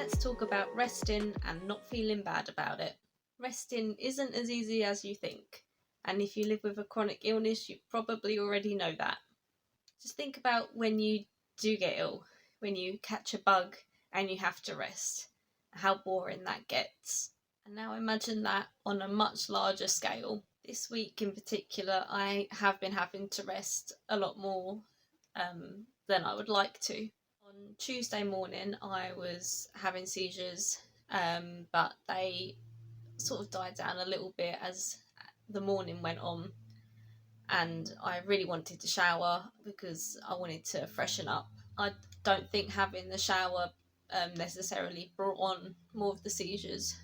let's talk about resting and not feeling bad about it. Resting isn't as easy as you think, and if you live with a chronic illness, you probably already know that. Just think about when you do get ill, when you catch a bug and you have to rest, how boring that gets. And now imagine that on a much larger scale. This week in particular, I have been having to rest a lot more than I would like to. On Tuesday morning, I was having seizures, but they sort of died down a little bit as the morning went on. And I really wanted to shower because I wanted to freshen up. I don't think having the shower necessarily brought on more of the seizures.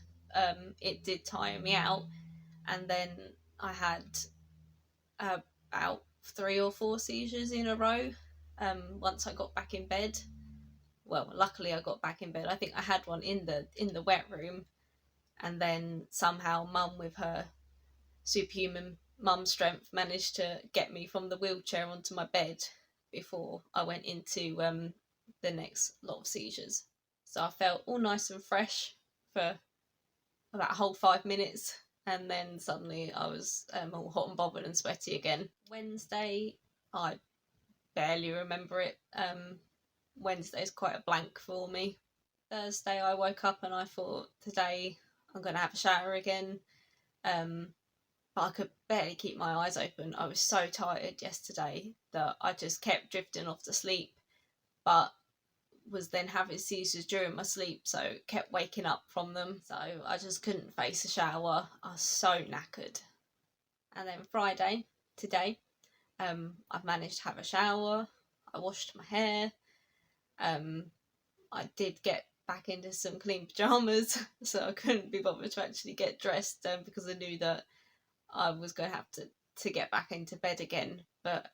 It did tire me out, and then I had about 3 or 4 seizures in a row once I got back in bed. Well, luckily I got back in bed. I think I had one in the wet room, and then somehow Mum, with her superhuman mum strength, managed to get me from the wheelchair onto my bed before I went into the next lot of seizures. So I felt all nice and fresh for about a whole 5 minutes, and then suddenly I was all hot and bothered and sweaty again. Wednesday, I barely remember it. Wednesday's quite a blank for me. Thursday I woke up and I thought, today I'm going to have a shower again. But I could barely keep my eyes open. I was so tired yesterday that I just kept drifting off to sleep, but was then having seizures during my sleep, so kept waking up from them. So I just couldn't face a shower. I was so knackered. And then Friday, today, I've managed to have a shower. I washed my hair. I did get back into some clean pyjamas, so I couldn't be bothered to actually get dressed because I knew that I was going to have to get back into bed again. But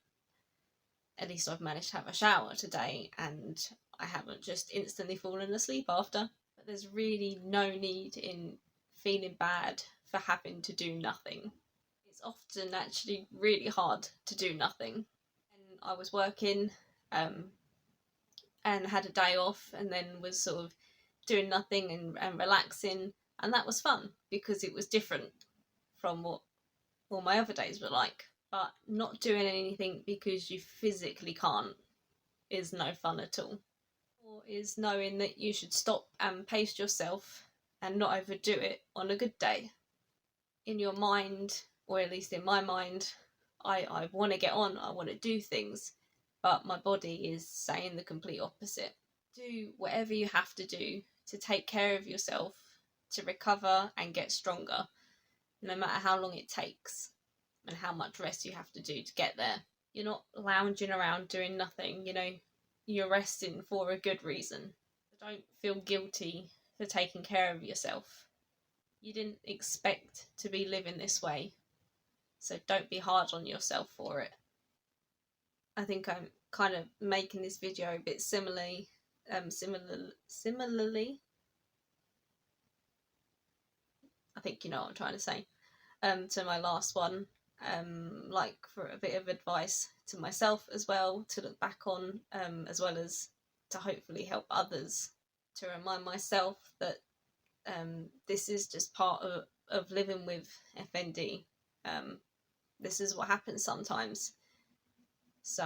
at least I've managed to have a shower today, and I haven't just instantly fallen asleep after. But there's really no need in feeling bad for having to do nothing. It's often actually really hard to do nothing. And I was working and had a day off, and then was sort of doing nothing and relaxing, and that was fun because it was different from what all my other days were like. But not doing anything because you physically can't is no fun at all. Or is knowing that you should stop and pace yourself and not overdo it on a good day. In your mind, or at least in my mind, I want to get on, I want to do things, but my body is saying the complete opposite. Do whatever you have to do to take care of yourself, to recover and get stronger, no matter how long it takes and how much rest you have to do to get there. You're not lounging around doing nothing, you're resting for a good reason. Don't feel guilty for taking care of yourself. You didn't expect to be living this way, so don't be hard on yourself for it. I think I'm kind of making this video a bit similarly, I think you know what I'm trying to say, to my last one, like for a bit of advice to myself as well, to look back on, as well as to hopefully help others, to remind myself that this is just part of living with FND. This is what happens sometimes, so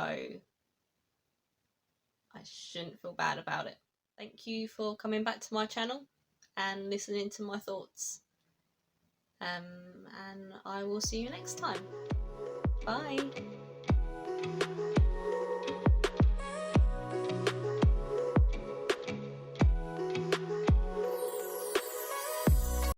I shouldn't feel bad about it. Thank you for coming back to my channel and listening to my thoughts. And I will see you next time. Bye.